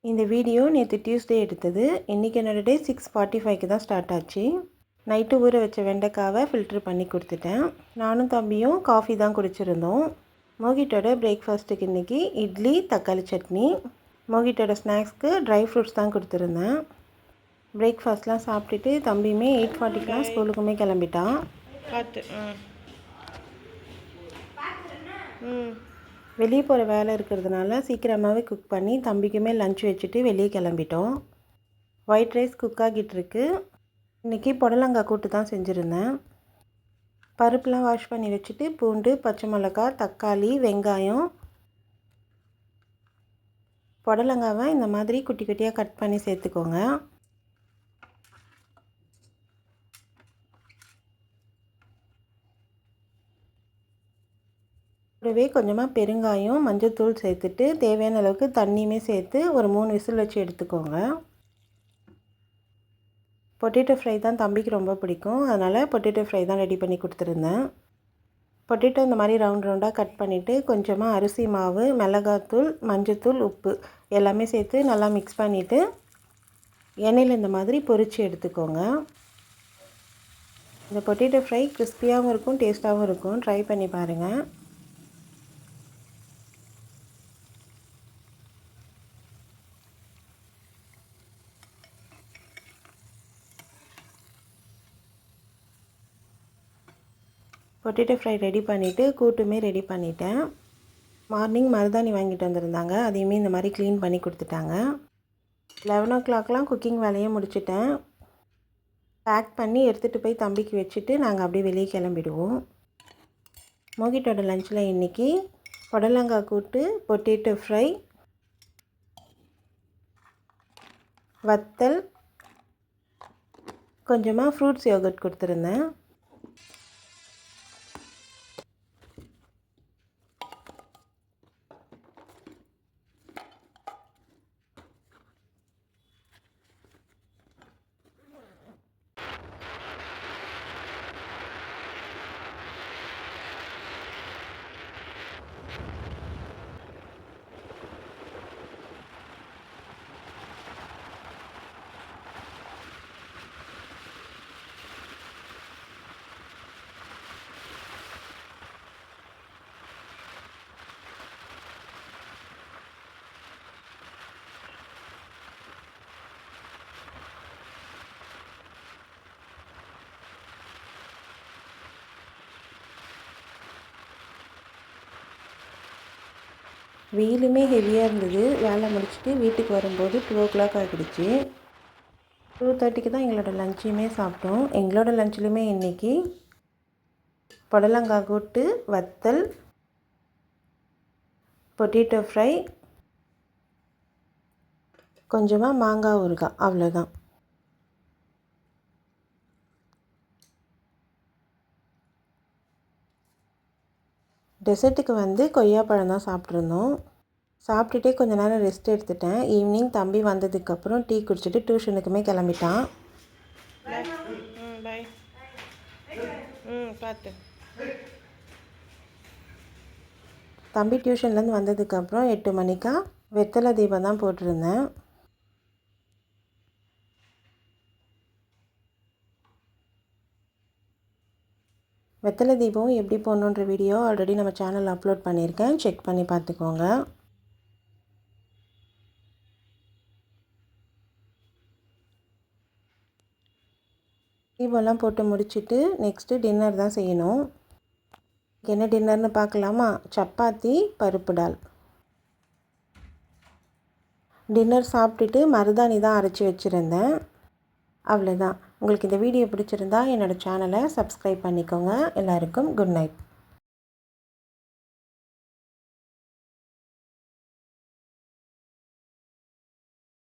இந்த வீடியோ நேற்று டியூஸ்டே எடுத்தது. இன்றைக்கி என்னோடய டே 6:45க்கு தான் ஸ்டார்ட் ஆச்சு. நைட்டு ஊற வச்ச வெண்டைக்காவை ஃபில்ட்ரு பண்ணி கொடுத்துட்டேன். நானும் தம்பியும் காஃபி தான் குடிச்சிருந்தோம். மோகிட்டோட பிரேக்ஃபாஸ்ட்டுக்கு இன்றைக்கி இட்லி தக்காளி சட்னி. மோகிட்டோட ஸ்நாக்ஸ்க்கு ட்ரை ஃப்ரூட்ஸ் தான் கொடுத்துருந்தேன். பிரேக்ஃபாஸ்ட்லாம் சாப்பிட்டுட்டு தம்பியுமே 8:40க்கெலாம் ஸ்கூலுக்குமே கிளம்பிட்டான். வெளியே போகிற வேலை இருக்கிறதுனால சீக்கிரமாகவே குக் பண்ணி தம்பிக்குமே லஞ்ச் வச்சுட்டு வெளியே கிளம்பிட்டோம். ஒயிட் ரைஸ் குக் ஆகிட்டுருக்கு. இன்றைக்கி புடலங்காய் கூட்டு தான் செஞ்சுருந்தேன். பருப்புலாம் வாஷ் பண்ணி வச்சுட்டு பூண்டு, பச்சை மிளகாய், தக்காளி, வெங்காயம், புடலங்காவை இந்த மாதிரி குட்டி குட்டியாக கட் பண்ணி சேர்த்துக்கோங்க. கூடவே கொஞ்சமாக பெருங்காயம், மஞ்சள்தூள் சேர்த்துட்டு தேவையான அளவுக்கு தண்ணியுமே சேர்த்து ஒரு 3 விசில் வச்சு எடுத்துக்கோங்க. பொட்டேட்டோ ஃப்ரை தான் தம்பிக்கு ரொம்ப பிடிக்கும். அதனால் பொட்டேட்டோ ஃப்ரை தான் ரெடி பண்ணி கொடுத்துருந்தேன். பொட்டேட்டோ இந்த மாதிரி ரவுண்டாக கட் பண்ணிவிட்டு கொஞ்சமாக அரிசி மாவு, மிளகாத்தூள், மஞ்சள்தூள், உப்பு எல்லாமே சேர்த்து நல்லா மிக்ஸ் பண்ணிவிட்டு எண்ணெயில் இந்த மாதிரி பொரித்து எடுத்துக்கோங்க. இந்த பொட்டேட்டோ ஃப்ரை கிறிஸ்பியாகவும் இருக்கும், டேஸ்ட்டாகவும் இருக்கும். ட்ரை பண்ணி பாருங்கள். பொட்டேட்டோ ஃப்ரை ரெடி பண்ணிவிட்டு கூட்டுமே ரெடி பண்ணிட்டேன். மார்னிங் மருதாணி வாங்கிட்டு வந்திருந்தாங்க. அதையுமே இந்த மாதிரி க்ளீன் பண்ணி கொடுத்துட்டாங்க. 11 o'clockலாம் குக்கிங் வேலையை முடிச்சிட்டேன். பேக் பண்ணி எடுத்துகிட்டு போய் தம்பிக்கு வச்சுட்டு நாங்கள் அப்படியே வெளியே கிளம்பிடுவோம். மோகிட்டோட லஞ்சில் இன்றைக்கி புடலங்காய் கூட்டு, பொட்டேட்டோ ஃப்ரை, வத்தல், கொஞ்சமாக ஃப்ரூட்ஸ் யோகர்ட் கொடுத்துருந்தேன். வெயிலுமே ஹெவியாக இருந்தது. வேலை முடிச்சுட்டு வீட்டுக்கு வரும்போது 2 o'clock ஆகிடுச்சு. 2:30க்கு தான் எங்களோட லஞ்சுமே சாப்பிட்டோம். எங்களோட லஞ்சிலுமே இன்றைக்கி புடலங்காய் கூட்டு, வத்தல், பொட்டேட்டோ ஃப்ரை, கொஞ்சமாக மாங்காய் ஊறுகாய், அவ்வளோதான். டெசர்ட்டுக்கு வந்து கொய்யாப்பழம் தான் சாப்பிட்ருந்தோம். சாப்பிட்டுட்டே கொஞ்ச நேரம் ரெஸ்ட் எடுத்துட்டேன். ஈவினிங் தம்பி வந்ததுக்கப்புறம் டீ குடிச்சிட்டு டியூஷனுக்குமே கிளம்பிட்டான். பாய். பார்த்து. தம்பி டியூஷன்லேருந்து வந்ததுக்கப்புறம் 8 மணிக்கா வெத்தலை தீபம் தான் போட்டிருந்தேன். வெத்தலை தீபம் எப்படி போடணுன்ற வீடியோ ஆல்ரெடி நம்ம சேனலில் அப்லோட் பண்ணியிருக்கேன். செக் பண்ணி பார்த்துக்கோங்க. தீபம்லாம் போட்டு முடிச்சுட்டு நெக்ஸ்ட்டு டின்னர் தான் செய்யணும். என்ன டின்னர்னு பார்க்கலாமா? சப்பாத்தி, பருப்பு டால். டின்னர் சாப்பிட்டுட்டு மருதாணி தான் அரைச்சி வச்சுருந்தேன். அவ்வளோதான். உங்களுக்கு இந்த வீடியோ பிடிச்சிருந்தா என்னோடய சேனலை சப்ஸ்கிரைப் பண்ணிக்கோங்க. எல்லாருக்கும் குட் நைட்.